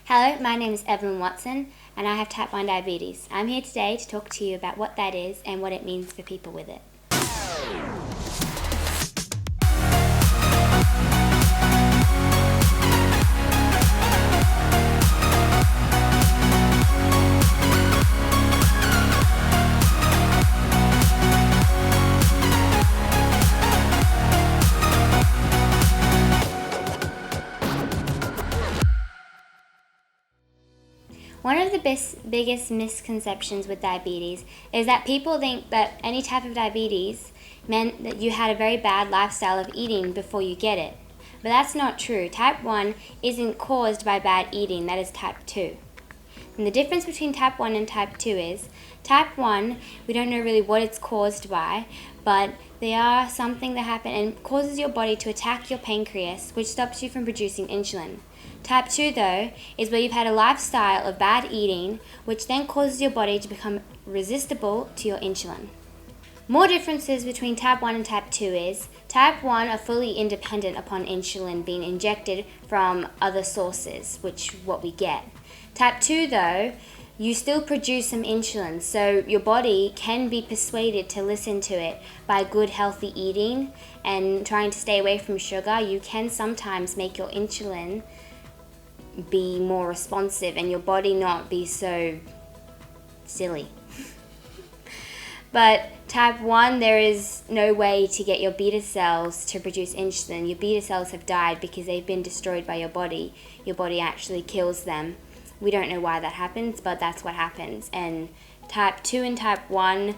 Hello, my name is Evelyn Watson and I have type 1 diabetes. I'm here today to talk to you about what that is and what it means for people with it. One of the biggest misconceptions with diabetes is that people think that any type of diabetes meant that you had a very bad lifestyle of eating before you get it. But that's not true. Type 1 isn't caused by bad eating, that is type 2. And the difference between type 1 and type 2 is, type 1, we don't know really what it's caused by, but they are something that happen and causes your body to attack your pancreas, which stops you from producing insulin. Type 2, though, is where you've had a lifestyle of bad eating, which then causes your body to become resistible to your insulin. More differences between type 1 and type 2 is, type 1 are fully independent upon insulin being injected from other sources, which what we get. Type 2, though, you still produce some insulin, so your body can be persuaded to listen to it by good healthy eating and trying to stay away from sugar. You can sometimes make your insulin be more responsive and your body not be so silly. But type 1, there is no way to get your beta cells to produce insulin. Your beta cells have died because they've been destroyed by your body. Your body actually kills them. We don't know why that happens, but that's what happens. And type 2 and type 1,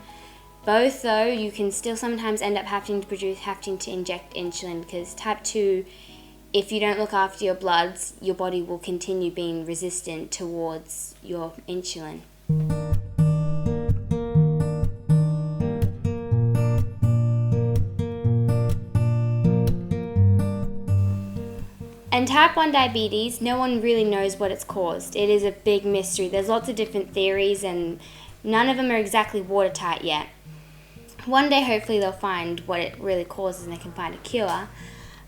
both though, you can still sometimes end up having to inject insulin, because type 2, if you don't look after your bloods, your body will continue being resistant towards your insulin. And type 1 diabetes, no one really knows what it's caused. It is a big mystery. There's lots of different theories and none of them are exactly watertight yet. One day hopefully they'll find what it really causes and they can find a cure.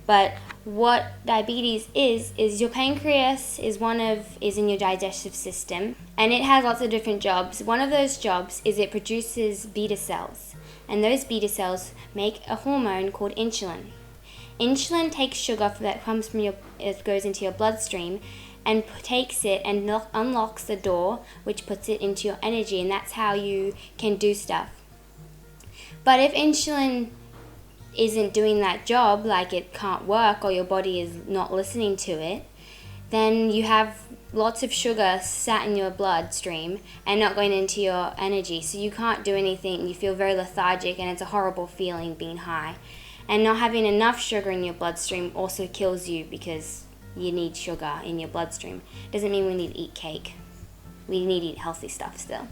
But what diabetes is your pancreas is in your digestive system, and it has lots of different jobs. One of those jobs is it produces beta cells, and those beta cells make a hormone called insulin. Insulin takes sugar that comes from it goes into your bloodstream and takes it and unlocks the door, which puts it into your energy, and that's how you can do stuff. But if insulin isn't doing that job, like it can't work or your body is not listening to it, then you have lots of sugar sat in your bloodstream and not going into your energy, so you can't do anything. You feel very lethargic and it's a horrible feeling being high. And not having enough sugar in your bloodstream also kills you because you need sugar in your bloodstream. Doesn't mean we need to eat cake. We need to eat healthy stuff still.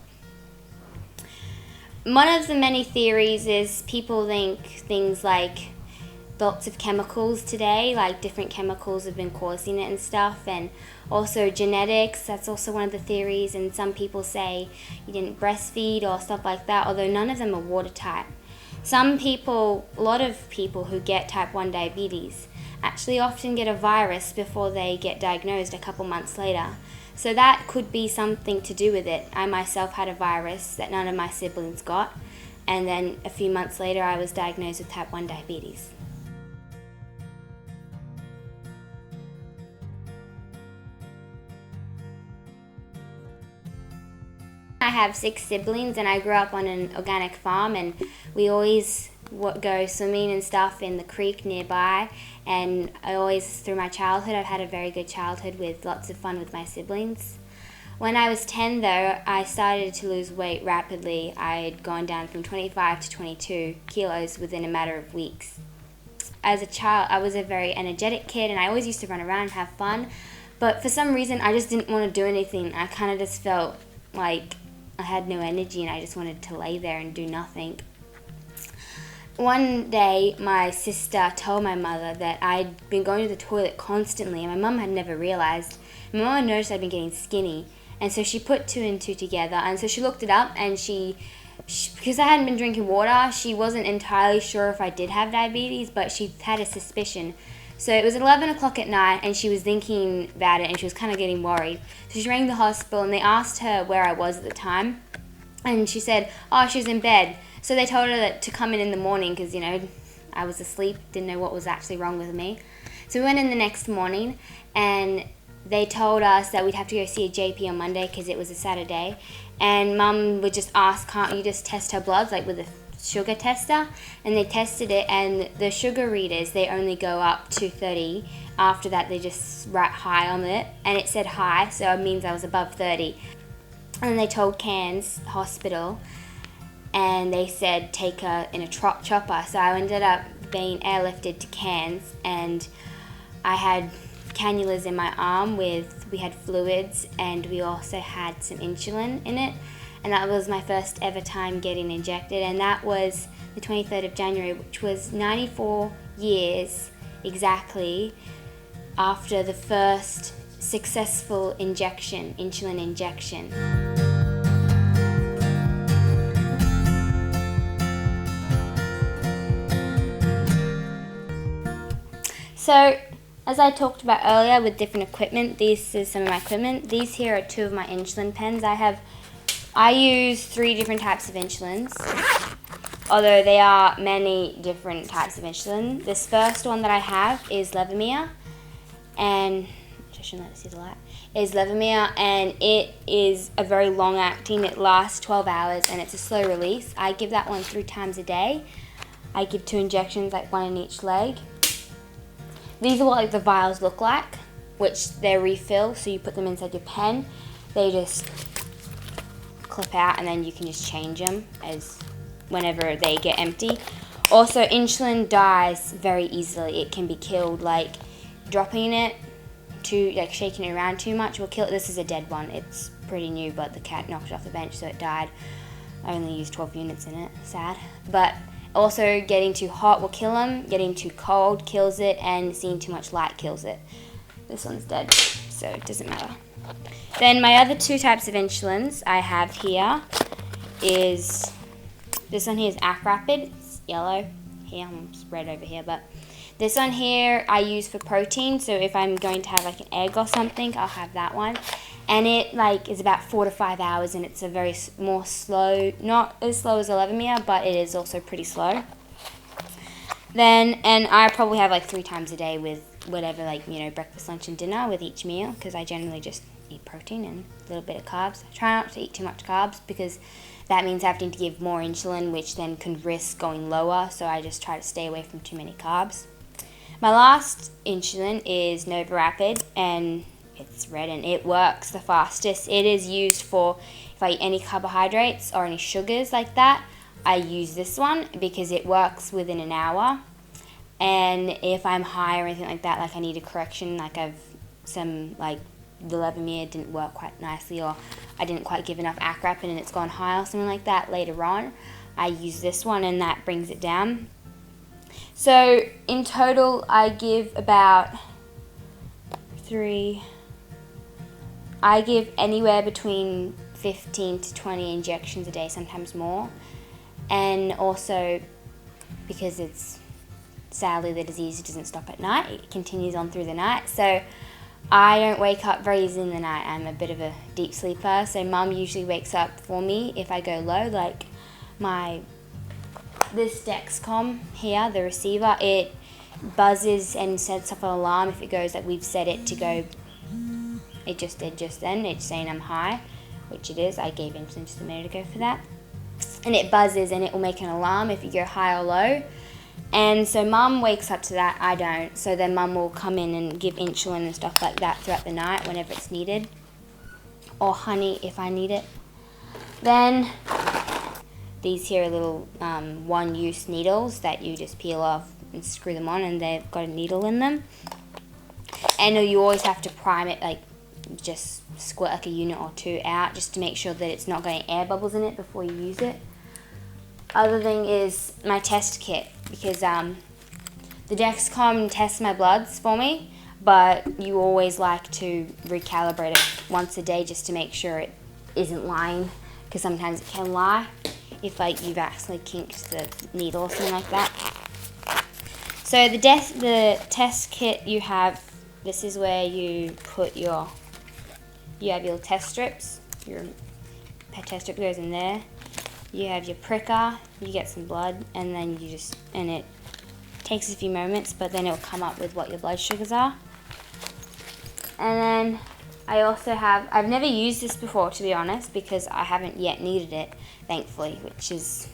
One of the many theories is people think things like lots of chemicals today, like different chemicals have been causing it and stuff, and also genetics, that's also one of the theories, and some people say you didn't breastfeed or stuff like that, although none of them are watertight. A lot of people who get type 1 diabetes actually often get a virus before they get diagnosed a couple months later. So that could be something to do with it. I myself had a virus that none of my siblings got, and then a few months later I was diagnosed with type 1 diabetes. I have 6 siblings and I grew up on an organic farm, and we always go swimming and stuff in the creek nearby, and through my childhood, I've had a very good childhood with lots of fun with my siblings. When I was 10 though, I started to lose weight rapidly. I'd gone down from 25 to 22 kilos within a matter of weeks. As a child, I was a very energetic kid and I always used to run around and have fun, but for some reason I just didn't want to do anything. I kind of just felt like I had no energy and I just wanted to lay there and do nothing. One day, my sister told my mother that I'd been going to the toilet constantly, and my mum had never realized. My mum had noticed I'd been getting skinny, and so she put 2 and 2 together, and so she looked it up, and she because I hadn't been drinking water, she wasn't entirely sure if I did have diabetes, but she had a suspicion. So it was 11 o'clock at night, and she was thinking about it, and she was kind of getting worried. So she rang the hospital, and they asked her where I was at the time. And she said, oh, she was in bed. So they told her that to come in the morning because, you know, I was asleep, didn't know what was actually wrong with me. So we went in the next morning, and they told us that we'd have to go see a GP on Monday because it was a Saturday. And Mum would just ask, can't you just test her bloods, like with a sugar tester? And they tested it, and the sugar readers, they only go up to 30. After that, they just write high on it, and it said high, so it means I was above 30. And they told Cairns Hospital, and they said take her in a chopper. So I ended up being airlifted to Cairns, and I had cannulas in my arm we had fluids, and we also had some insulin in it. And that was my first ever time getting injected, and that was the 23rd of January, which was 94 years exactly after the first successful insulin injection. So, as I talked about earlier with different equipment, this is some of my equipment. These here are 2 of my insulin pens. I use 3 different types of insulins, although there are many different types of insulin. This first one that I have is Levemir, and I shouldn't let it see the light. Is Levemir, and it is a very long acting. It lasts 12 hours, and it's a slow release. I give that one 3 times a day. I give 2 injections, like 1 in each leg. These are what like the vials look like, which they're refill, so you put them inside your pen. They just clip out, and then you can just change them as whenever they get empty. Also, insulin dies very easily. It can be killed, like dropping it like shaking it around too much will kill it. This is a dead one. It's pretty new, but the cat knocked it off the bench, so it died. I only used 12 units in it. Sad. But also, getting too hot will kill them. Getting too cold kills it, and seeing too much light kills it. This one's dead, so it doesn't matter. Then my other 2 types of insulins I have here is, this one here is Acrapid. It's yellow here, it's red over here, but this one here I use for protein. So if I'm going to have like an egg or something, I'll have that one. And it like is about 4 to 5 hours, and it's a very more slow, not as slow as Levemir, but it is also pretty slow. Then, and I probably have like 3 times a day with whatever, like, you know, breakfast, lunch, and dinner with each meal, because I generally just eat protein and a little bit of carbs. I try not to eat too much carbs because that means having to give more insulin, which then can risk going lower, so I just try to stay away from too many carbs. My last insulin is Nova Rapid, and it's red, and it works the fastest. It is used for if I eat any carbohydrates or any sugars like that. I use this one because it works within an hour. And if I'm high or anything like that, like I need a correction, like I've some, like the Levemir didn't work quite nicely, or I didn't quite give enough Acrapid and it's gone high or something like that later on, I use this one, and that brings it down. So in total, I give about I give anywhere between 15 to 20 injections a day, sometimes more. And also, because it's sadly the disease doesn't stop at night, it continues on through the night. So I don't wake up very easily in the night. I'm a bit of a deep sleeper, so Mum usually wakes up for me if I go low. Like this Dexcom here, the receiver, it buzzes and sets off an alarm if it goes that we've set it to go. It just did just then. It's saying I'm high, which it is. I gave insulin just a minute ago for that. And it buzzes and it will make an alarm if you go high or low. And so Mum wakes up to that, I don't. So then Mum will come in and give insulin and stuff like that throughout the night whenever it's needed. Or honey if I need it. Then these here are little one-use needles that you just peel off and screw them on, and they've got a needle in them. And you always have to prime it, like just squirt like a unit or 2 out just to make sure that it's not getting air bubbles in it before you use it. Other thing is my test kit, because the Dexcom tests my bloods for me, but you always like to recalibrate it once a day just to make sure it isn't lying, because sometimes it can lie if like you've actually kinked the needle or something like that. So the test kit you have, this is where you put you have your test strips. Your test strip goes in there. You have your pricker, you get some blood, and then and it takes a few moments, but then it'll come up with what your blood sugars are. And then I also I've never used this before, to be honest, because I haven't yet needed it, thankfully, which is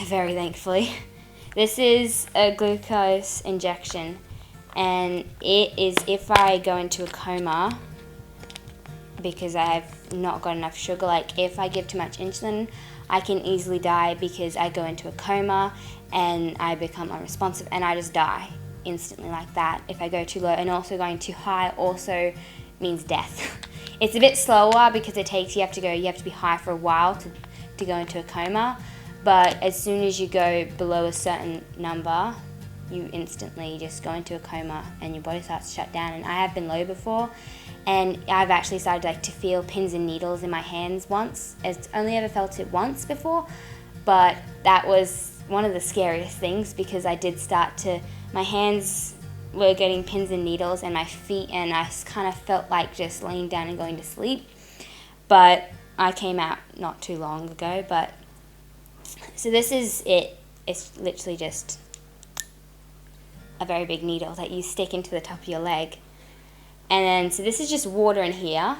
very thankfully. This is a glucose injection, and it is if I go into a coma because I've not got enough sugar. Like if I give too much insulin, I can easily die because I go into a coma and I become unresponsive and I just die instantly like that if I go too low. And also going too high also means death. It's a bit slower because you have to be high for a while to go into a coma, but as soon as you go below a certain number, you instantly just go into a coma and your body starts to shut down. And I have been low before, and I've actually started to feel pins and needles in my hands once. I've only ever felt it once before, but that was one of the scariest things because my hands were getting pins and needles and my feet, and I kind of felt like just laying down and going to sleep. But I came out not too long ago. But so this is it. It's literally just a very big needle that you stick into the top of your leg. And then, so this is just water in here.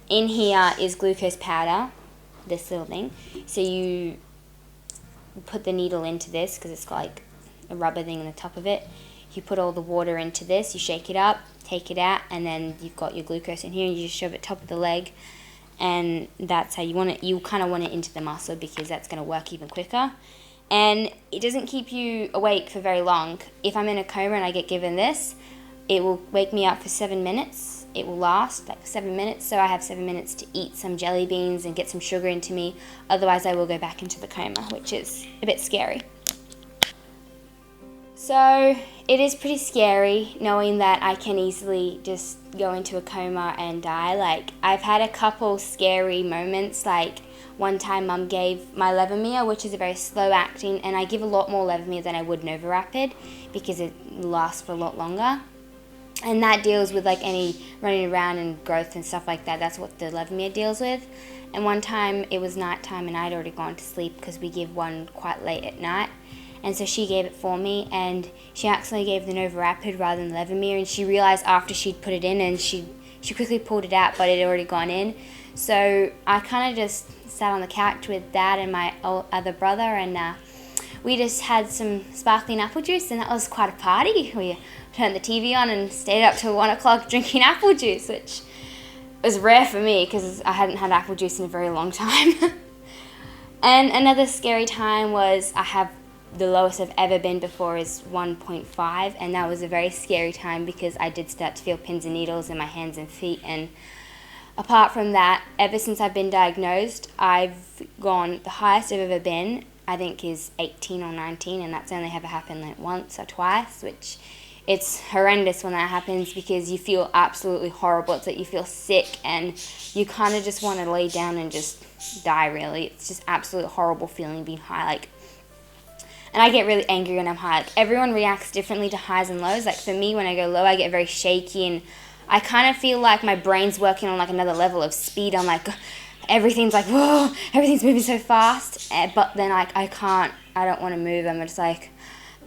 In here is glucose powder, this little thing. So you put the needle into this because it's got like a rubber thing on the top of it. You put all the water into this, you shake it up, take it out, and then you've got your glucose in here, and you just shove it top of the leg. And that's how you want it. You kind of want it into the muscle because that's going to work even quicker. And it doesn't keep you awake for very long. If I'm in a coma and I get given this, it will wake me up for 7 minutes. It will last like 7 minutes, so I have 7 minutes to eat some jelly beans and get some sugar into me. Otherwise, I will go back into the coma, which is a bit scary. So it is pretty scary knowing that I can easily just go into a coma and die. Like, I've had a couple scary moments. Like, one time Mum gave my Levemir, which is a very slow acting, and I give a lot more Levemir than I would Novorapid because it lasts for a lot longer. And that deals with like any running around and growth and stuff like that. That's what the Levemir deals with. And one time it was nighttime and I'd already gone to sleep because we give one quite late at night. And so she gave it for me, and she accidentally gave the Novorapid rather than Levemir, and she realized after she'd put it in, and she quickly pulled it out, but it had already gone in. So I kind of just sat on the couch with Dad and my other brother, and we just had some sparkling apple juice, and that was quite a party. We turned the TV on and stayed up till 1 o'clock drinking apple juice, which was rare for me because I hadn't had apple juice in a very long time. And another scary time was the lowest I've ever been before is 1.5, and that was a very scary time because I did start to feel pins and needles in my hands and feet. And apart from that, ever since I've been diagnosed, I've gone, the highest I've ever been, I think, is 18 or 19, and that's only ever happened like once or twice, which it's horrendous when that happens because you feel absolutely horrible. It's like you feel sick and you kind of just want to lay down and just die, really. It's just absolutely horrible feeling being high. And I get really angry when I'm high. Like, everyone reacts differently to highs and lows. Like, for me, when I go low, I get very shaky, and I kind of feel like my brain's working on like another level of speed. I'm like, everything's like, whoa, everything's moving so fast. But then I don't want to move. I'm just like,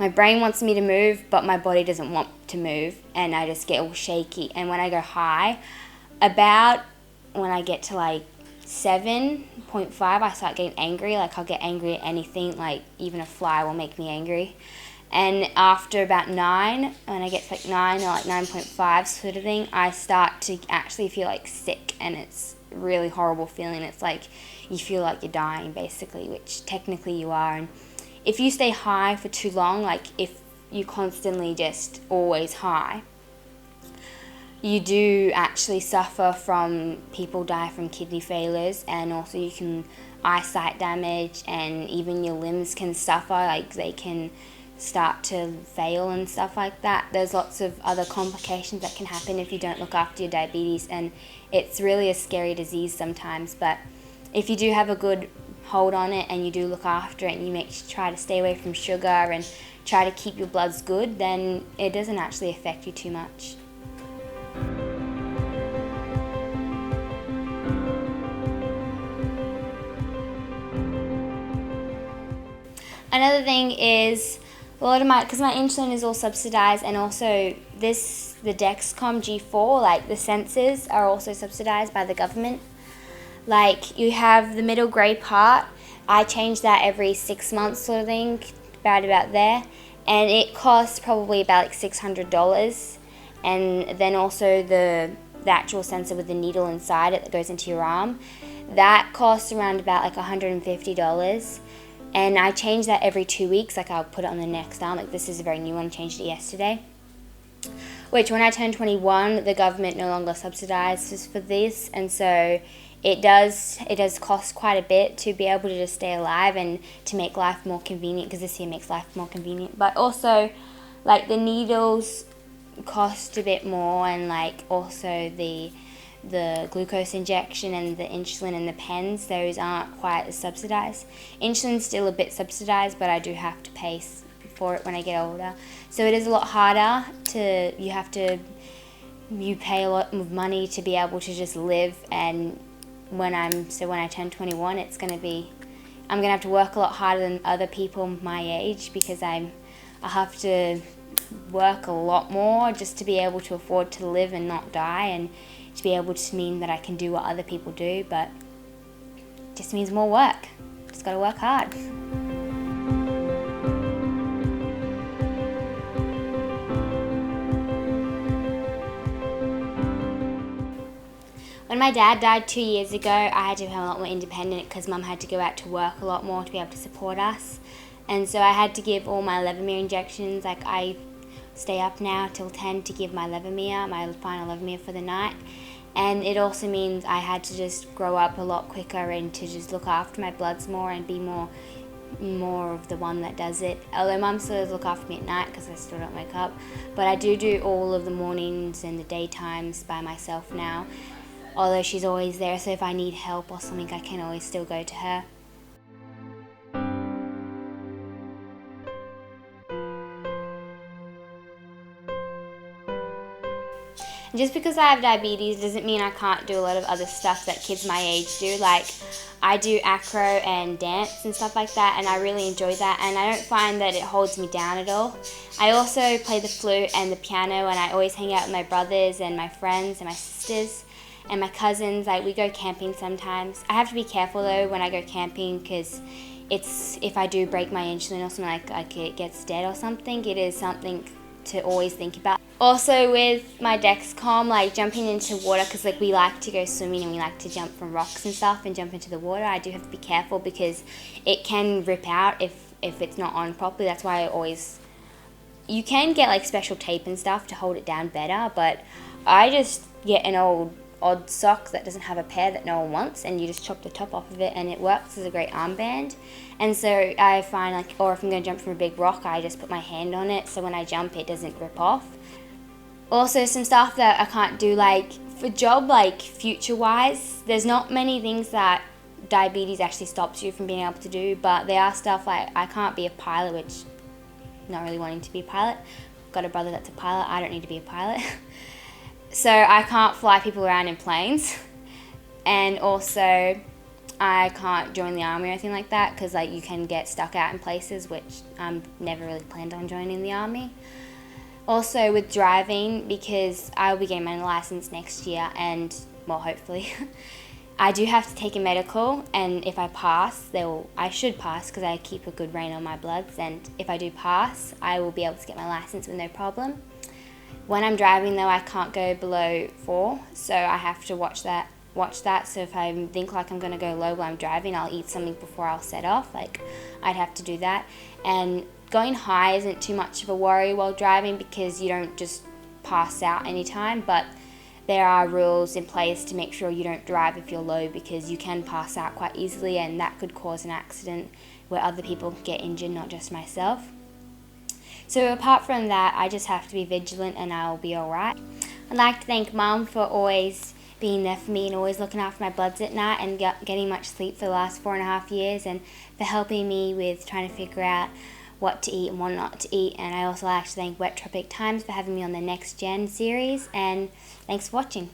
my brain wants me to move, but my body doesn't want to move, and I just get all shaky. And when I go high, about when I get to like 7.5, I start getting angry. Like, I'll get angry at anything. Like, even a fly will make me angry. And after about 9, when I get to like 9 or like 9.5 sort of thing, I start to actually feel like sick, and it's a really horrible feeling. It's like you feel like you're dying, basically, which technically you are. And if you stay high for too long, like if you constantly just always high, you do actually suffer from, people die from kidney failures, and also you can eyesight damage, and even your limbs can suffer, like they can start to fail and stuff like that. There's lots of other complications that can happen if you don't look after your diabetes, and it's really a scary disease sometimes. But if you do have a good hold on it and you do look after it and you try to stay away from sugar and try to keep your bloods good, then it doesn't actually affect you too much. Another thing is because my insulin is all subsidized, and also the Dexcom G4, like the sensors are also subsidized by the government. Like you have the middle grey part, I change that every 6 months sort of thing, about there, and it costs probably about like $600. And then also the actual sensor with the needle inside it that goes into your arm, that costs around about like $150. And I change that every 2 weeks, like I'll put it on the next arm. Like this is a very new one, changed it yesterday. Which when I turned 21, the government no longer subsidizes for this, and so it does cost quite a bit to be able to just stay alive and to make life more convenient, because this here makes life more convenient. But also, like the needles cost a bit more, and like also the glucose injection and the insulin and the pens, those aren't quite as subsidized. Insulin's still a bit subsidized, but I do have to pay for it when I get older. So it is a lot harder you pay a lot of money to be able to just live. And when I turn 21, I'm gonna have to work a lot harder than other people my age, because I have to work a lot more just to be able to afford to live and not die, and to be able to mean that I can do what other people do, but it just means more work. Just gotta work hard. When my dad died 2 years ago, I had to become a lot more independent because Mum had to go out to work a lot more to be able to support us. And so I had to give all my Levemir injections. Like I stay up now till 10 to give my Levemir, my final Levemir for the night. And it also means I had to just grow up a lot quicker and to just look after my bloods more and be more of the one that does it. Although Mum still does look after me at night because I still don't wake up. But I do all of the mornings and the daytimes by myself now. Although she's always there, so if I need help or something, I can always still go to her. Just because I have diabetes doesn't mean I can't do a lot of other stuff that kids my age do. Like I do acro and dance and stuff like that, and I really enjoy that, and I don't find that it holds me down at all. I also play the flute and the piano, and I always hang out with my brothers and my friends and my sisters and my cousins. Like we go camping sometimes. I have to be careful though when I go camping, because if I do break my insulin or something, like it gets dead or something, it is something to always think about. Also with my Dexcom, like jumping into water, because like we like to go swimming and we like to jump from rocks and stuff and jump into the water, I do have to be careful because it can rip out if it's not on properly. That's why you can get like special tape and stuff to hold it down better, but I just get an odd sock that doesn't have a pair that no one wants, and you just chop the top off of it and it works as a great armband. And so I find or if I'm going to jump from a big rock, I just put my hand on it so when I jump it doesn't rip off. Also some stuff that I can't do, like for job, like future wise, there's not many things that diabetes actually stops you from being able to do, but there are stuff like I can't be a pilot, which not really wanting to be a pilot. I've got a brother that's a pilot, I don't need to be a pilot. So I can't fly people around in planes, and also I can't join the army or anything like that, because like you can get stuck out in places, which I'm never really planned on joining the army. Also with driving, because I'll be getting my license next year, and well hopefully I do have to take a medical, and if I pass, I should pass because I keep a good rein on my bloods, and if I do pass I will be able to get my license with no problem. When I'm driving though, I can't go below 4, so I have to watch that. So if I think like I'm going to go low while I'm driving, I'll eat something before I'll set off. Like I'd have to do that. And going high isn't too much of a worry while driving, because you don't just pass out anytime, but there are rules in place to make sure you don't drive if you're low, because you can pass out quite easily, and that could cause an accident where other people get injured, not just myself. So apart from that, I just have to be vigilant and I'll be alright. I'd like to thank Mum for always being there for me and always looking after my bloods at night and getting much sleep for the last 4.5 years, and for helping me with trying to figure out what to eat and what not to eat. And I also like to thank Wet Tropic Times for having me on the Next Gen series, and thanks for watching.